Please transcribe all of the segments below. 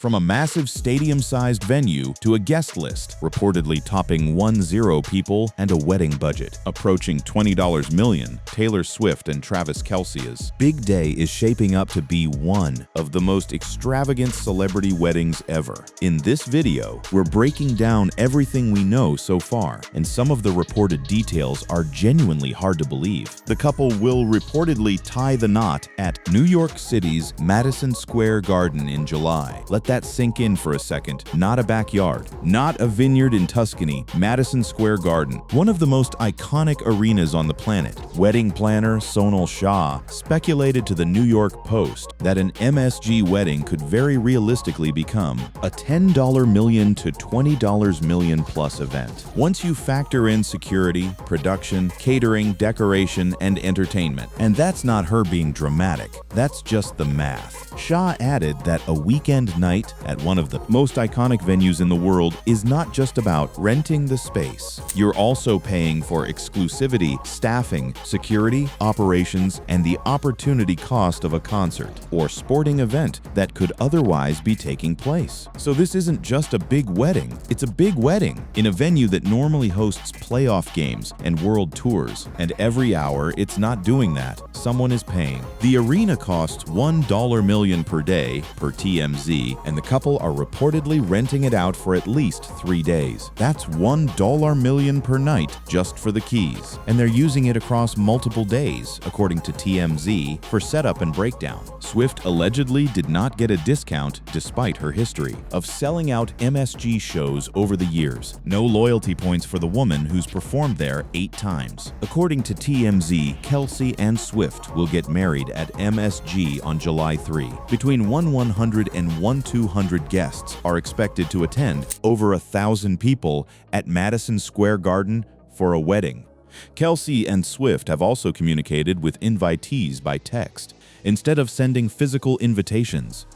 From a massive stadium-sized venue to a guest list, reportedly topping 10 people and a wedding budget approaching $20 million, Taylor Swift and Travis Kelce's big day is shaping up to be one of the most extravagant celebrity weddings ever. In this video, we're breaking down everything we know so far, and some of the reported details are genuinely hard to believe. The couple will reportedly tie the knot at New York City's Madison Square Garden in July. Let that sink in for a second. Not a backyard, not a vineyard in Tuscany, Madison Square Garden, one of the most iconic arenas on the planet. Wedding planner Sonal Shah speculated to the New York Post that an MSG wedding could very realistically become a $10 million to $20 million plus event. Once you factor in security, production, catering, decoration, and entertainment. And that's not her being dramatic, that's just the math. Shah added that a weekend night at one of the most iconic venues in the world is not just about renting the space. You're also paying for exclusivity, staffing, security, operations, and the opportunity cost of a concert or sporting event that could otherwise be taking place. So this isn't just a big wedding, it's a big wedding in a venue that normally hosts playoff games and world tours, and every hour it's not doing that, someone is paying. The arena costs $1 million per day per TMZ, and the couple are reportedly renting it out for at least 3 days. That's $1 million per night just for the keys, and they're using it across multiple days, according to TMZ, for setup and breakdown. Swift allegedly did not get a discount despite her history of selling out MSG shows over the years. No loyalty points for the woman who's performed there 8 times. According to TMZ, Kelce and Swift will get married at MSG on July 3. Between 100 and 200 guests are expected to attend, over 1,000 people at Madison Square Garden for a wedding. Kelce and Swift have also communicated with invitees by text, instead of sending physical invitations.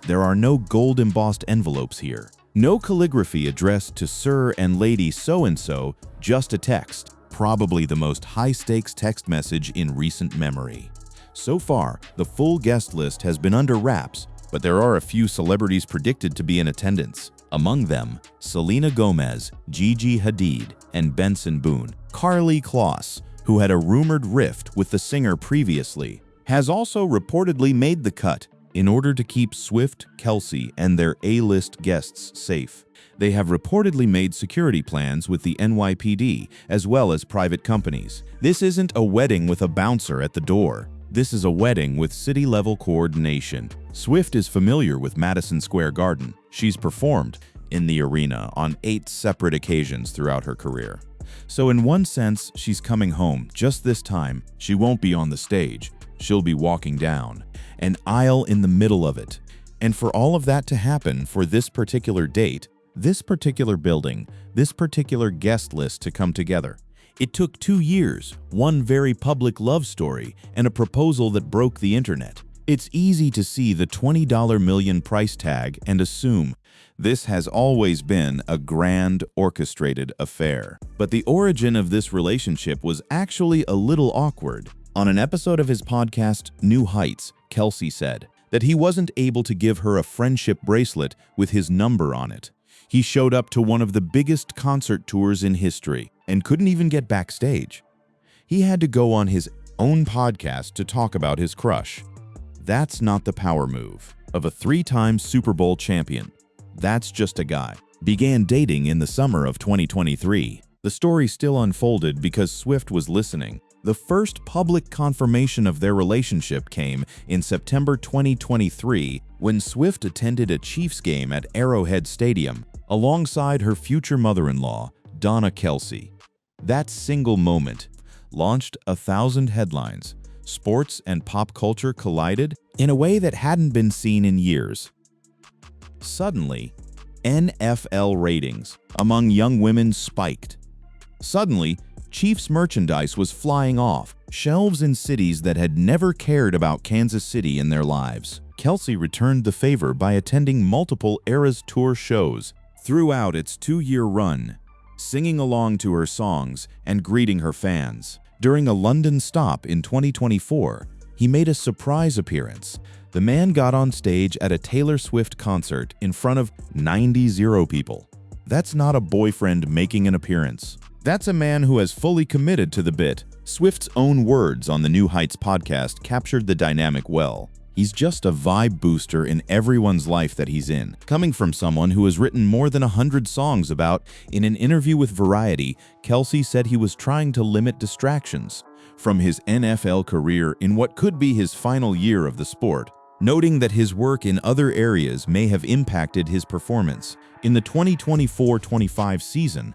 There are no gold-embossed envelopes here. No calligraphy addressed to Sir and Lady So-and-so, just a text, probably the most high-stakes text message in recent memory. So far, the full guest list has been under wraps, but there are a few celebrities predicted to be in attendance. Among them, Selena Gomez, Gigi Hadid, and Benson Boone. Karlie Kloss, who had a rumored rift with the singer previously, has also reportedly made the cut in order to keep Swift, Kelce, and their A-list guests safe. They have reportedly made security plans with the NYPD as well as private companies. This isn't a wedding with a bouncer at the door. This is a wedding with city-level coordination. Swift is familiar with Madison Square Garden. She's performed in the arena on 8 separate occasions throughout her career. So in one sense, she's coming home. Just this time, she won't be on the stage. She'll be walking down an aisle in the middle of it. And for all of that to happen for this particular date, this particular building, this particular guest list to come together, it took 2 years, one very public love story, and a proposal that broke the internet. It's easy to see the $20 million price tag and assume this has always been a grand, orchestrated affair. But the origin of this relationship was actually a little awkward. On an episode of his podcast, New Heights, Kelce said that he wasn't able to give her a friendship bracelet with his number on it. He showed up to one of the biggest concert tours in history and couldn't even get backstage. He had to go on his own podcast to talk about his crush. That's not the power move of a 3-time Super Bowl champion. That's just a guy. Began dating in the summer of 2023. The story still unfolded because Swift was listening. The first public confirmation of their relationship came in September 2023 when Swift attended a Chiefs game at Arrowhead Stadium alongside her future mother-in-law, Donna Kelce. That single moment launched 1,000 headlines. Sports and pop culture collided in a way that hadn't been seen in years. Suddenly, NFL ratings among young women spiked. Suddenly, Chiefs merchandise was flying off shelves in cities that had never cared about Kansas City in their lives. Kelce returned the favor by attending multiple Eras Tour shows throughout its 2-year run, singing along to her songs and greeting her fans. During a London stop in 2024, he made a surprise appearance, The man got on stage at a Taylor Swift concert in front of 90 people. That's not a boyfriend making an appearance. That's a man who has fully committed to the bit. Swift's own words on the New Heights podcast captured the dynamic well. He's just a vibe booster in everyone's life that he's in. Coming from someone who has written more than 100 songs about, in an interview with Variety, Kelce said he was trying to limit distractions from his NFL career in what could be his final year of the sport, noting that his work in other areas may have impacted his performance. In the 2024-25 season,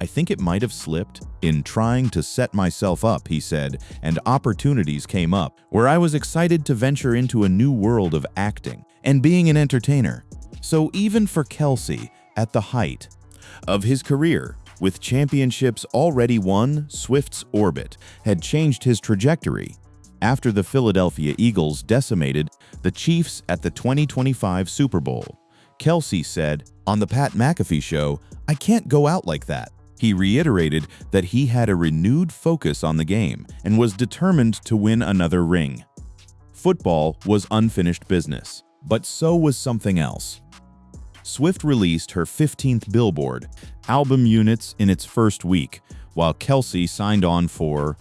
I think it might have slipped. In trying to set myself up, he said, and opportunities came up where I was excited to venture into a new world of acting and being an entertainer. So even for Kelce, at the height of his career, with championships already won, Swift's orbit had changed his trajectory. After the Philadelphia Eagles decimated the Chiefs at the 2025 Super Bowl, Kelce said on the Pat McAfee show, "I can't go out like that." He reiterated that he had a renewed focus on the game and was determined to win another ring. Football was unfinished business, but so was something else. Swift released her 15th Billboard album units in its first week, while Kelce signed on for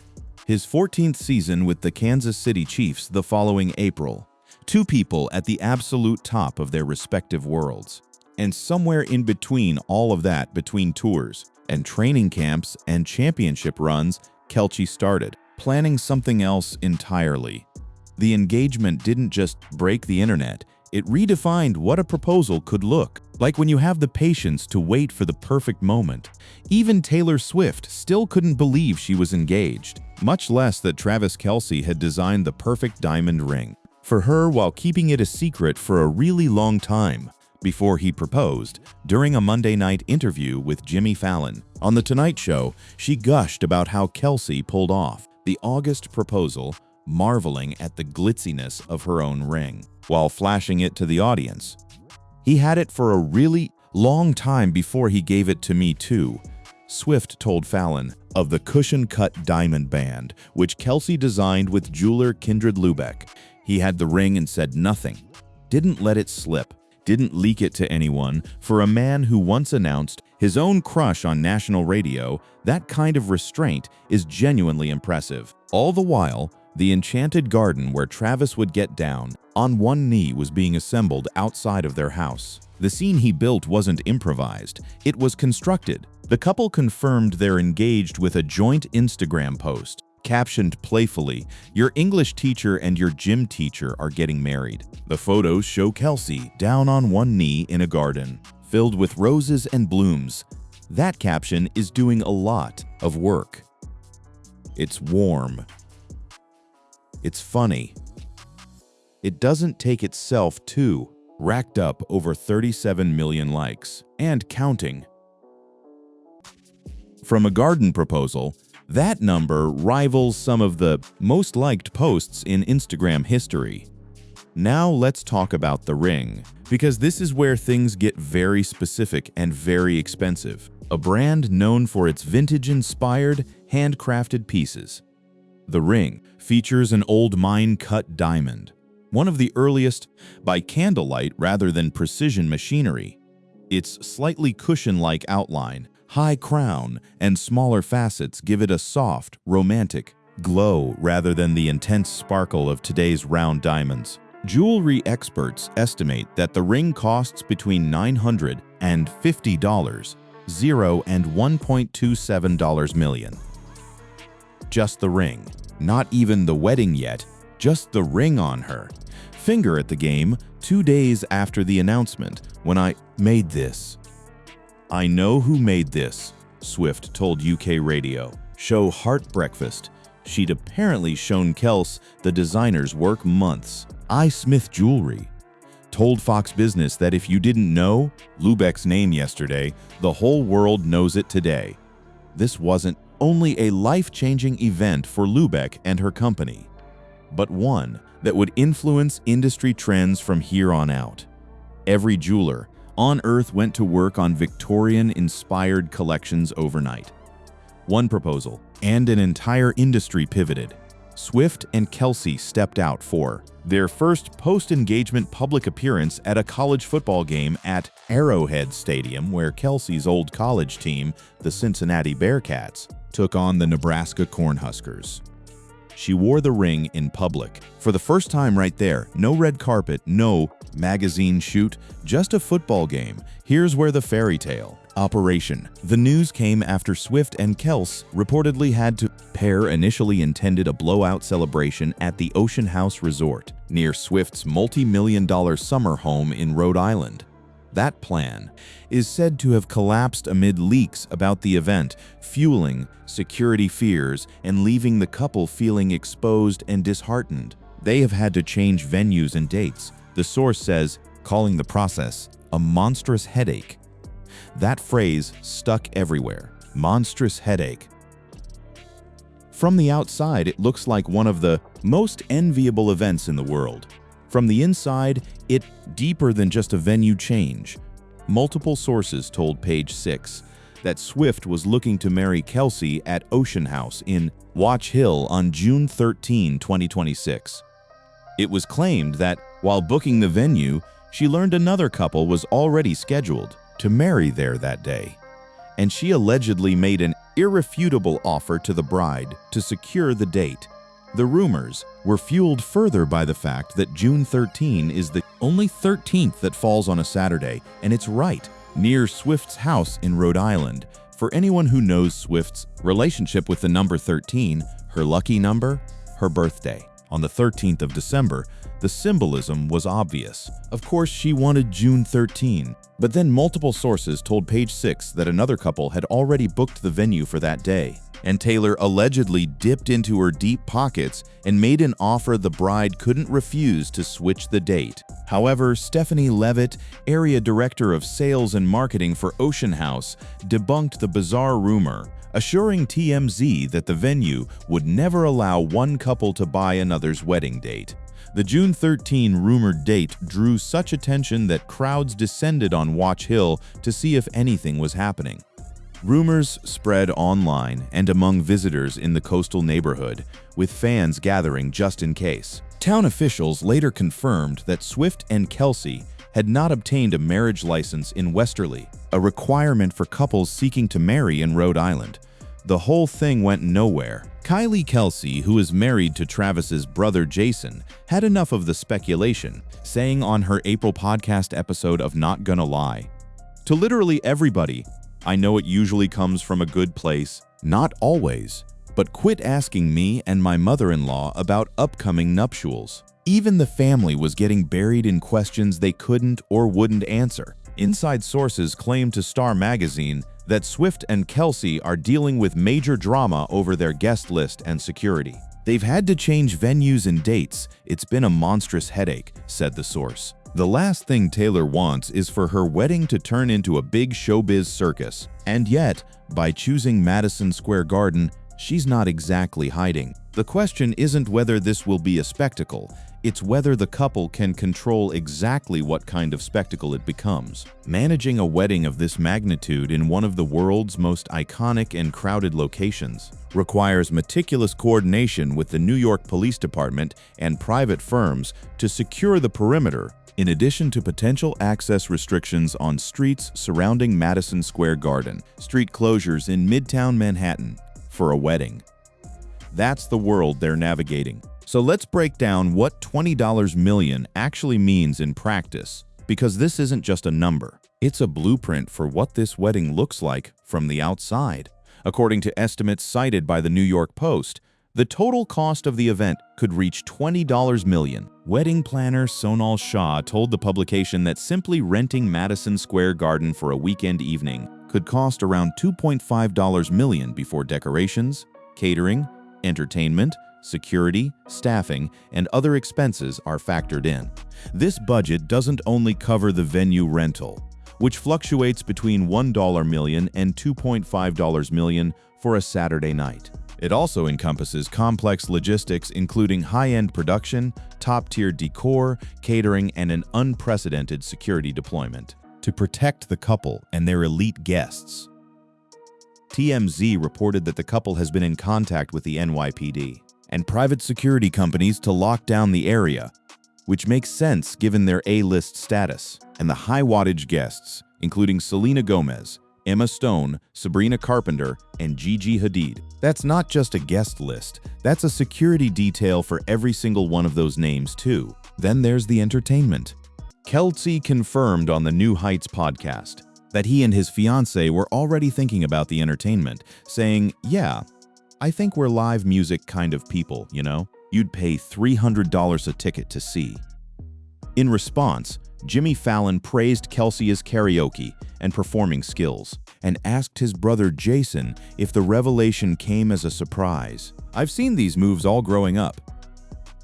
his 14th season with the Kansas City Chiefs the following April. Two people at the absolute top of their respective worlds. And somewhere in between all of that, between tours and training camps and championship runs, Kelce started planning something else entirely. The engagement didn't just break the internet, it redefined what a proposal could look like when you have the patience to wait for the perfect moment. Even Taylor Swift still couldn't believe she was engaged, much less that Travis Kelce had designed the perfect diamond ring for her while keeping it a secret for a really long time before he proposed. During a Monday night interview with Jimmy Fallon on The Tonight Show, she gushed about how Kelce pulled off the August proposal, marveling at the glitziness of her own ring, while flashing it to the audience. "He had it for a really long time before he gave it to me too," Swift told Fallon of the cushion-cut diamond band, which Kelce designed with jeweler Kindred Lubeck. "He had the ring and said nothing, didn't let it slip, didn't leak it to anyone. For a man who once announced his own crush on national radio, that kind of restraint is genuinely impressive." All the while, the enchanted garden where Travis would get down on one knee was being assembled outside of their house. The scene he built wasn't improvised, it was constructed. The couple confirmed they're engaged with a joint Instagram post, captioned playfully, "Your English teacher and your gym teacher are getting married." The photos show Kelce down on one knee in a garden, filled with roses and blooms. That caption is doing a lot of work. It's warm. It's funny. It doesn't take itself too. Racked up over 37 million likes, and counting. From a garden proposal, that number rivals some of the most liked posts in Instagram history. Now let's talk about the ring, because this is where things get very specific and very expensive. A brand known for its vintage-inspired, handcrafted pieces. The ring features an old mine-cut diamond, one of the earliest by candlelight rather than precision machinery. Its slightly cushion-like outline, high crown, and smaller facets give it a soft, romantic glow rather than the intense sparkle of today's round diamonds. Jewelry experts estimate that the ring costs between $950 and $1.27 million. Just the ring. Not even the wedding yet, just the ring on her. Finger at the game 2 days after the announcement, when I made this. "I know who made this," Swift told UK radio show Heart Breakfast. She'd apparently shown Kelce the designer's work months. I Smith Jewelry told Fox Business that if you didn't know Lubeck's name yesterday, the whole world knows it today. This wasn't only a life-changing event for Lubeck and her company, but one that would influence industry trends from here on out. Every jeweler on Earth went to work on Victorian-inspired collections overnight. One proposal, and an entire industry pivoted. Swift and Kelce stepped out for their first post-engagement public appearance at a college football game at Arrowhead Stadium, where Kelce's old college team, the Cincinnati Bearcats, took on the Nebraska Cornhuskers. She wore the ring in public. For the first time right there, no red carpet, no magazine shoot, just a football game. Here's where the fairy tale operation. The news came after Swift and Kelce reportedly had to pair initially intended a blowout celebration at the Ocean House Resort near Swift's multi-million-dollar summer home in Rhode Island. That plan is said to have collapsed amid leaks about the event, fueling security fears and leaving the couple feeling exposed and disheartened. They have had to change venues and dates. The source says, calling the process a monstrous headache. That phrase stuck everywhere. Monstrous headache. From the outside, it looks like one of the most enviable events in the world. From the inside, it's deeper than just a venue change. Multiple sources told Page 6 that Swift was looking to marry Kelce at Ocean House in Watch Hill on June 13, 2026. It was claimed that while booking the venue, she learned another couple was already scheduled to marry there that day, and she allegedly made an irrefutable offer to the bride to secure the date. The rumors were fueled further by the fact that June 13 is the only 13th that falls on a Saturday, and it's right near Swift's house in Rhode Island. For anyone who knows Swift's relationship with the number 13, her lucky number, her birthday. On the 13th of December, the symbolism was obvious. Of course, she wanted June 13, but then multiple sources told Page 6 that another couple had already booked the venue for that day, and Taylor allegedly dipped into her deep pockets and made an offer the bride couldn't refuse to switch the date. However, Stephanie Levitt, area director of sales and marketing for Ocean House, debunked the bizarre rumor, assuring TMZ that the venue would never allow one couple to buy another's wedding date. The June 13 rumored date drew such attention that crowds descended on Watch Hill to see if anything was happening. Rumors spread online and among visitors in the coastal neighborhood, with fans gathering just in case. Town officials later confirmed that Swift and Kelce had not obtained a marriage license in Westerly, a requirement for couples seeking to marry in Rhode Island. The whole thing went nowhere. Kylie Kelce, who is married to Travis's brother Jason, had enough of the speculation, saying on her April podcast episode of Not Gonna Lie, "To literally everybody, I know it usually comes from a good place, not always, but quit asking me and my mother-in-law about upcoming nuptials." Even the family was getting buried in questions they couldn't or wouldn't answer. Inside sources claimed to Star Magazine that Swift and Kelce are dealing with major drama over their guest list and security. "They've had to change venues and dates. It's been a monstrous headache," said the source. The last thing Taylor wants is for her wedding to turn into a big showbiz circus. And yet, by choosing Madison Square Garden, she's not exactly hiding. The question isn't whether this will be a spectacle, it's whether the couple can control exactly what kind of spectacle it becomes. Managing a wedding of this magnitude in one of the world's most iconic and crowded locations requires meticulous coordination with the New York Police Department and private firms to secure the perimeter, in addition to potential access restrictions on streets surrounding Madison Square Garden, street closures in Midtown Manhattan for a wedding. That's the world they're navigating. So let's break down what $20 million actually means in practice, because this isn't just a number. It's a blueprint for what this wedding looks like from the outside. According to estimates cited by the New York Post, the total cost of the event could reach $20 million. Wedding planner Sonal Shah told the publication that simply renting Madison Square Garden for a weekend evening could cost around $2.5 million before decorations, catering, entertainment, security, staffing, and other expenses are factored in. This budget doesn't only cover the venue rental, which fluctuates between $1 million and $2.5 million for a Saturday night. It also encompasses complex logistics including high-end production, top-tier decor, catering, and an unprecedented security deployment to protect the couple and their elite guests. TMZ reported that the couple has been in contact with the NYPD. and private security companies to lock down the area, which makes sense given their A-list status. And the high-wattage guests, including Selena Gomez, Emma Stone, Sabrina Carpenter, and Gigi Hadid. That's not just a guest list, that's a security detail for every single one of those names too. Then there's the entertainment. Kelce confirmed on the New Heights podcast that he and his fiancée were already thinking about the entertainment, saying, "Yeah, I think we're live music kind of people, you know? You'd pay $300 a ticket to see." In response, Jimmy Fallon praised Kelce's karaoke and performing skills, and asked his brother Jason if the revelation came as a surprise. "I've seen these moves all growing up.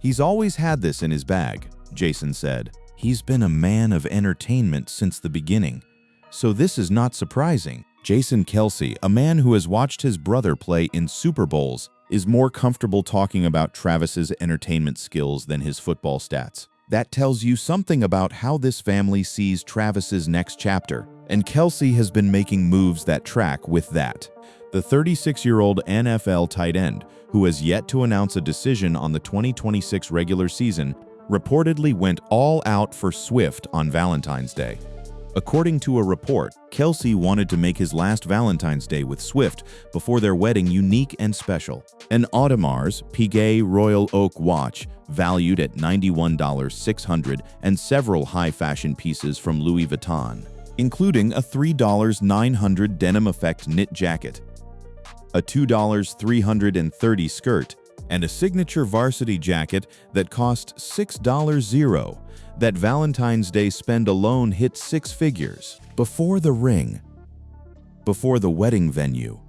He's always had this in his bag," Jason said. "He's been a man of entertainment since the beginning, so this is not surprising." Jason Kelce, a man who has watched his brother play in Super Bowls, is more comfortable talking about Travis's entertainment skills than his football stats. That tells you something about how this family sees Travis's next chapter, and Kelce has been making moves that track with that. The 36-year-old NFL tight end, who has yet to announce a decision on the 2026 regular season, reportedly went all out for Swift on Valentine's Day. According to a report, Kelce wanted to make his last Valentine's Day with Swift before their wedding unique and special. An Audemars Piguet Royal Oak watch valued at $91,600 and several high-fashion pieces from Louis Vuitton, including a $3,900 denim effect knit jacket, a $2,330 skirt, and a signature varsity jacket that cost $6,000. That Valentine's Day spend alone hit six figures. Before the ring, before the wedding venue,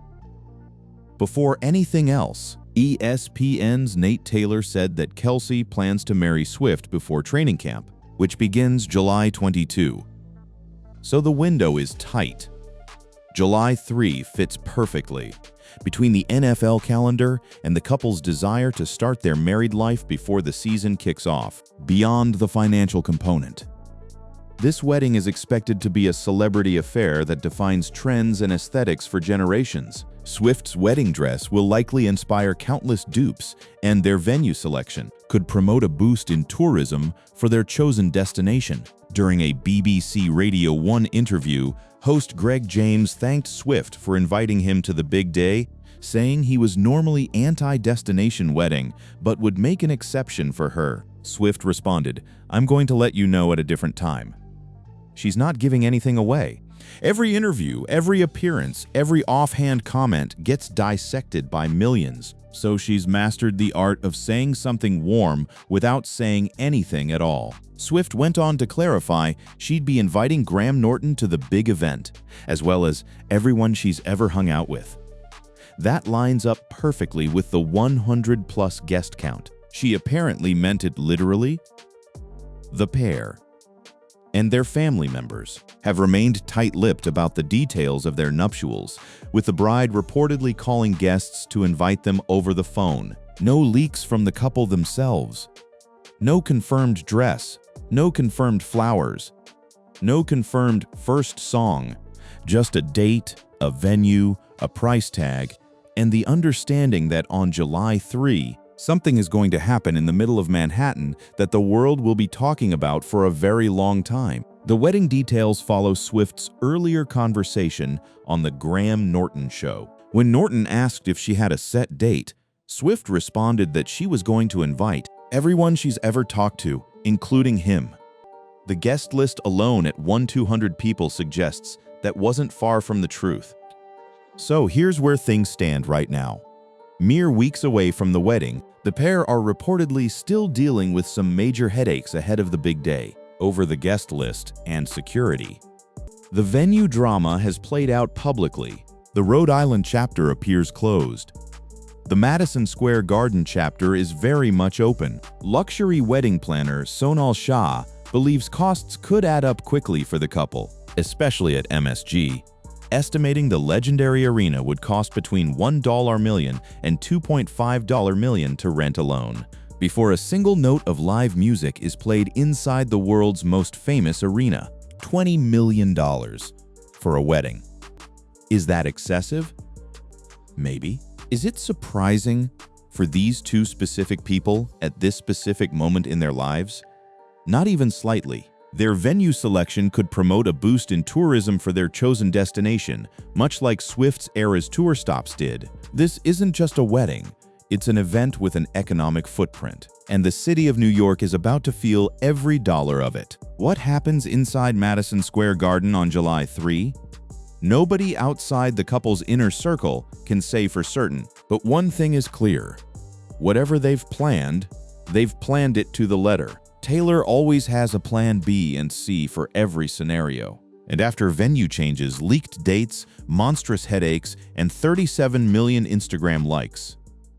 before anything else, ESPN's Nate Taylor said that Kelce plans to marry Swift before training camp, which begins July 22. So the window is tight. July 3 fits perfectly between the NFL calendar and the couple's desire to start their married life before the season kicks off. Beyond the financial component, this wedding is expected to be a celebrity affair that defines trends and aesthetics for generations. Swift's wedding dress will likely inspire countless dupes, and their venue selection could promote a boost in tourism for their chosen destination. During a BBC Radio 1 interview, host Greg James thanked Swift for inviting him to the big day, saying he was normally anti-destination wedding, but would make an exception for her. Swift responded, "I'm going to let you know at a different time." She's not giving anything away. Every interview, every appearance, every offhand comment gets dissected by millions, so she's mastered the art of saying something warm without saying anything at all. Swift went on to clarify she'd be inviting Graham Norton to the big event, as well as everyone she's ever hung out with. That lines up perfectly with the 100-plus guest count. She apparently meant it literally. The pair and their family members have remained tight-lipped about the details of their nuptials, with the bride reportedly calling guests to invite them over the phone. No leaks from the couple themselves. No confirmed dress. No confirmed flowers. No confirmed first song. Just a date, a venue, a price tag, and the understanding that on July 3, something is going to happen in the middle of Manhattan that the world will be talking about for a very long time. The wedding details follow Swift's earlier conversation on the Graham Norton show. When Norton asked if she had a set date, Swift responded that she was going to invite everyone she's ever talked to, including him. The guest list alone at 200 people suggests that wasn't far from the truth. So here's where things stand right now. Mere weeks away from the wedding, the pair are reportedly still dealing with some major headaches ahead of the big day over the guest list and security. The venue drama has played out publicly. The Rhode Island chapter appears closed. The Madison Square Garden chapter is very much open. Luxury wedding planner Sonal Shah believes costs could add up quickly for the couple, especially at MSG, estimating the legendary arena would cost between $1 million and $2.5 million to rent alone, before a single note of live music is played inside the world's most famous arena. $20 million for a wedding. Is that excessive? Maybe. Is it surprising for these two specific people at this specific moment in their lives? Not even slightly. Their venue selection could promote a boost in tourism for their chosen destination, much like Swift's Eras tour stops did. This isn't just a wedding, it's an event with an economic footprint, and the city of New York is about to feel every dollar of it. What happens inside Madison Square Garden on July 3? Nobody outside the couple's inner circle can say for certain, but one thing is clear. Whatever they've planned it to the letter. Taylor always has a plan B and C for every scenario. And after venue changes, leaked dates, monstrous headaches, and 37 million Instagram likes,